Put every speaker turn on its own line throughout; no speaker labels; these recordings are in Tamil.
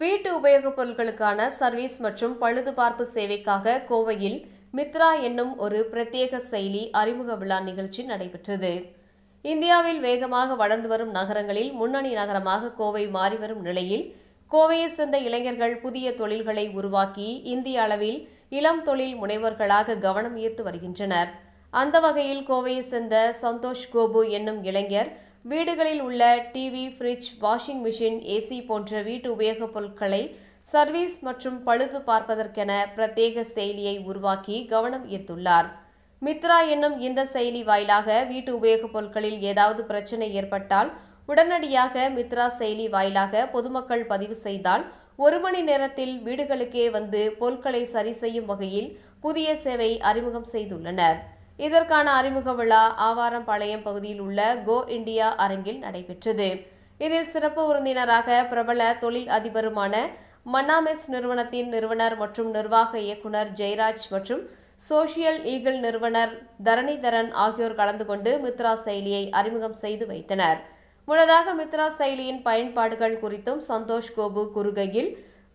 வீட்டு உபயோகப் பொருட்களுக்கான சர்வீஸ் மற்றும் பழுதுபார்ப்பு சேவைக்காக கோவையில் மித்ரா என்னும் ஒரு பிரத்யேக செயலி அறிமுக விழா நிகழ்ச்சி நடைபெற்றது. இந்தியாவில் வேகமாக வளர்ந்து வரும் நகரங்களில் முன்னணி நகரமாக கோவை மாறிவரும் நிலையில் கோவையை சேர்ந்த இளைஞர்கள் புதிய தொழில்களை உருவாக்கி இந்திய அளவில் இளம் தொழில் முனைவர்களாக கவனம் ஈர்த்து வருகின்றனர். அந்த வகையில் கோவையை சேர்ந்த சந்தோஷ் கோபு என்னும் இளைஞர் வீடுகளில் உள்ள TV, fridge, washing machine, AC போன்ற வீட்டு உபயோகப் பொருட்களை சர்வீஸ் மற்றும் பழுது பார்ப்பதற்கென பிரத்யேக செயலியை உருவாக்கி கவனம் ஈர்த்துள்ளார். மித்ரா என்னும் இந்த செயலி வாயிலாக வீட்டு உபயோகப் பொருட்களில் ஏதாவது பிரச்சனை ஏற்பட்டால் உடனடியாக மித்ரா செயலி வாயிலாக பொதுமக்கள் பதிவு செய்தால் 1 மணி நேரத்தில் வீடுகளுக்கே வந்து பொருட்களை சரி செய்யும் வகையில் புதிய சேவை அறிமுகம் செய்துள்ளனர். இதற்கான அறிமுக விழா ஆவாரம்பாளையம் பகுதியில் உள்ள கோ இந்தியா அரங்கில் நடைபெற்றது. இதில் சிறப்பு விருந்தினராக பிரபல தொழில் அதிபருமான மன்னாமெஸ் நிறுவனத்தின் நிறுவனர் மற்றும் நிர்வாக இயக்குனர் ஜெயராஜ் மற்றும் சோஷியல் ஈகிள் நிறுவனர் தரணிதரன் ஆகியோர் கலந்து கொண்டு மித்ரா செயலியை அறிமுகம் செய்து வைத்தனர். முன்னதாக மித்ரா செயலியின் பயன்பாடுகள் குறித்தும் சந்தோஷ் கோபு கூறுகையில்,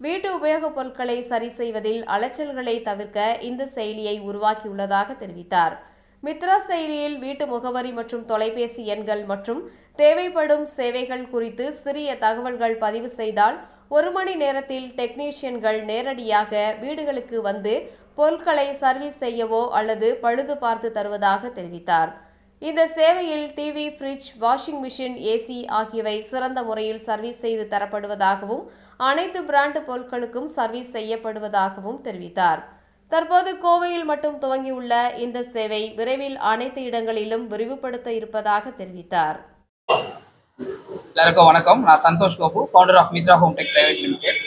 வீட்டு உபயோகப் பொருட்களை சரி செய்வதில் அலைச்சல்களை தவிர்க்க இந்த செயலியை உருவாக்கியுள்ளதாக தெரிவித்தார். மித்ரா செயலியில் வீட்டு முகவரி மற்றும் தொலைபேசி எண்கள் மற்றும் தேவைப்படும் சேவைகள் குறித்து சிறிய தகவல்கள் பதிவு செய்தால் 1 மணி நேரத்தில் டெக்னீஷியன்கள் நேரடியாக வீடுகளுக்கு வந்து பொருட்களை சர்வீஸ் செய்யவோ அல்லது பழுது பார்த்து தருவதாக தெரிவித்தார். இந்த சேவையில் TV, fridge, washing machine, AC ஆகியவை சிறந்த முறையில் சர்வீஸ் செய்து தரப்படுவதாகவும் அனைத்து பிராண்டு பொருட்களுக்கும் சர்வீஸ் செய்யப்படுவதாகவும் தெரிவித்தார். தற்போது கோவையில் மட்டும் துவங்கியுள்ள இந்த சேவை விரைவில் அனைத்து இடங்களிலும் விரிவுபடுத்த இருப்பதாக தெரிவித்தார்.
எல்லாருக்கும் வணக்கம். நான் Santhosh Gopu, founder of Mithra home tech private limited.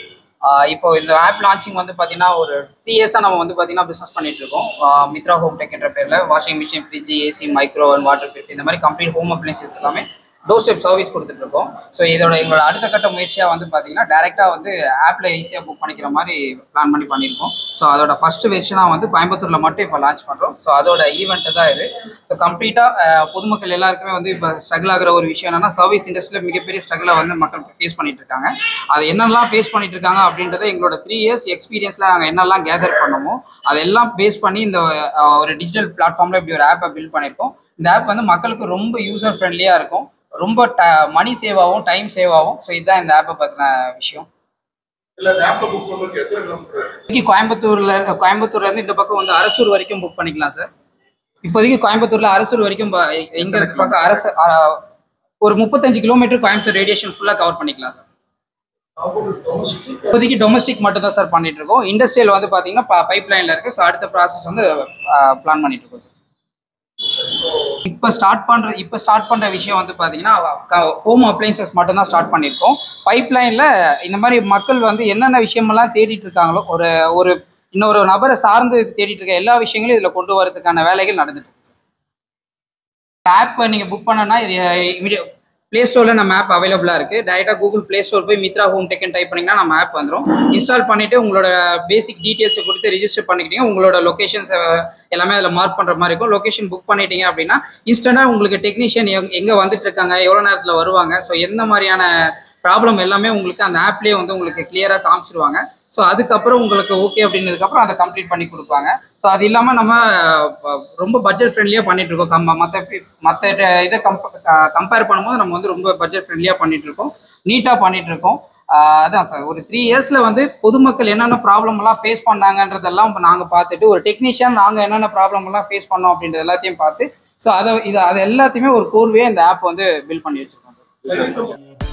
இப்போ இந்த ஆப் லான்ச்சிங் வந்து பார்த்தீங்கன்னா ஒரு 3 இயர்ஸாக நம்ம வந்து பார்த்தீங்கன்னா பிஸ்னஸ் பண்ணிட்டு இருக்கோம். மித்ரா ஹோம் டெக் என்ற பேரில் washing machine, fridge, AC, micro and water filter இந்த மாதிரி கம்ப்ளீட் ஹோம் அப்ளைன்சஸ் எல்லாமே டோர் ஸ்டெப் சர்வீஸ் கொடுத்துட்ருக்கோம். ஸோ எங்களோட அடுத்த கட்ட முயற்சியாக வந்து பார்த்தீங்கன்னா டேரெக்டாக வந்து ஆப்பில் ஈஸியாக புக் பண்ணிக்கிற மாதிரி பிளான் பண்ணியிருக்கோம். ஸோ அதோட ஃபஸ்ட்டு வெர்ஷனாக வந்து கோயம்புத்தூரில் மட்டும் இப்போ லான்ச் பண்ணுறோம். ஸோ அதோட ஈவெண்ட்டு தான் இது. ஸோ கம்ப்ளீட்டாக பொதுமக்கள் எல்லாருக்குமே வந்து இப்போ ஸ்ட்ரகிள் ஆகிற ஒரு விஷயம் என்னென்னா, சர்வீஸ் இண்டஸ்ட்ரியில் மிகப்பெரிய ஸ்ட்ரகிளை வந்து மக்கள் ஃபேஸ் பண்ணிட்டு இருக்காங்க. அது என்னெல்லாம் ஃபேஸ் பண்ணிட்டு இருக்காங்க அப்படின்றத எங்களோட 3 இயர்ஸ் எக்ஸ்பீரியன்ஸில் நாங்கள் என்னெல்லாம் கேதர் பண்ணமோ அதெல்லாம் பேஸ் பண்ணி இந்த ஒரு டிஜிட்டல் பிளாட்ஃபார்மில் இப்படி ஒரு ஆப்பை பில்ட் பண்ணியிருக்கோம். இந்த ஆப் வந்து மக்களுக்கு ரொம்ப யூசர் ஃப்ரெண்ட்லியாக இருக்கும், ரொம்ப மணி சேவ் ஆகும், டைம் சேவ் ஆகும். ஸோ இதுதான் இந்த ஆப்பை பற்றின விஷயம். கோயம்புத்தூர்லேருந்து இந்த பக்கம் வந்து அரசூர் வரைக்கும் புக் பண்ணிக்கலாம் சார். இப்போதைக்கு கோயம்புத்தூரில் அரசூர் வரைக்கும் எங்க பக்கம் ஒரு 35 கிலோமீட்டர் கோயம்புத்தூர் ரேடியேஷன் ஃபுல்லாக கவர் பண்ணிக்கலாம் சார். இப்போதைக்கு டொமஸ்டிக் மட்டும் தான் சார் பண்ணிட்டு இருக்கோம். இண்டஸ்ட்ரியல் வந்து பார்த்தீங்கன்னா பைப் லைனில் இருக்குது. ஸோ அடுத்த ப்ராசஸ் வந்து பிளான் பண்ணிட்டு இருக்கோம் சார். இப்போ ஸ்டார்ட் பண்ணுற விஷயம் வந்து பார்த்தீங்கன்னா ஹோம் அப்ளைன்சஸ் மட்டும் தான் ஸ்டார்ட் பண்ணியிருக்கோம். பைப் லைனில் இந்த மாதிரி மக்கள் வந்து என்னென்ன விஷயமெல்லாம் தேடிட்டு இருக்காங்களோ, ஒரு இன்னொரு நபரை சார்ந்து தேடிட்டு இருக்க எல்லா விஷயங்களும் இதில் கொண்டு வரதுக்கான வேலைகள் நடந்துட்டு இருக்கு சார். ஆப் நீங்கள் புக் பண்ணனா ப்ளே ஸ்டோரில் நம்ம ஆப் அவைலபிளாக இருக்குது. டேரெக்டாக கூகுள் ப்ளே ஸ்டோர் போய் மித்ரா ஹோம் டெக்னு டைப் பண்ணிங்கன்னா நம்ம ஆப் வந்துடும். இன்ஸ்டால் பண்ணிவிட்டு உங்களோட பேசிக் டீட்டெயில்ஸை கொடுத்து ரிஜிஸ்டர் பண்ணிக்கிட்டீங்க. உங்களோட லொக்கேஷன்ஸ் எல்லாமே அதில் மார்க் பண்ணுற மாதிரி இருக்கும். லொக்கேஷன் புக் பண்ணிட்டீங்க அப்படின்னா இன்ஸ்டண்ட்டாக உங்களுக்கு டெக்னீஷியன் எங்கே வந்துட்டு இருக்காங்க, எவ்வளோ நேரத்தில் வருவாங்க, ஸோ எந்த மாதிரியான ப்ராப்ளம் எல்லாமே உங்களுக்கு அந்த ஆப்லேயே வந்து உங்களுக்கு கிளியராக காமிச்சிருவாங்க. ஸோ அதுக்கப்புறம் உங்களுக்கு ஓகே அப்படின்றதுக்கப்புறம் அதை கம்ப்ளீட் பண்ணி கொடுப்பாங்க. ஸோ அது இல்லாமல் நம்ம ரொம்ப பட்ஜெட் ஃப்ரெண்ட்லியாக பண்ணிகிட்ருக்கோம். மற்ற இதை கம்பேர் பண்ணும்போது நம்ம வந்து ரொம்ப பட்ஜெட் ஃப்ரெண்ட்லியாக பண்ணிகிட்ருக்கோம், நீட்டாக பண்ணிகிட்ருக்கோம். அதான் சார், ஒரு 3 இயர்ஸில் வந்து பொதுமக்கள் என்னென்ன ப்ராப்ளம்லாம் ஃபேஸ் பண்ணாங்கன்றதெல்லாம் இப்போ நாங்கள் பார்த்துட்டு, ஒரு டெக்னீஷியன் நாங்கள் என்னென்ன ப்ராப்ளம்லாம் ஃபேஸ் பண்ணோம் அப்படின்றது எல்லாத்தையும் பார்த்து, ஸோ அதை எல்லாத்தையுமே ஒரு கோர்வையாக இந்த ஆப் வந்து பில்ட் பண்ணி வச்சுருக்கோம் சார்.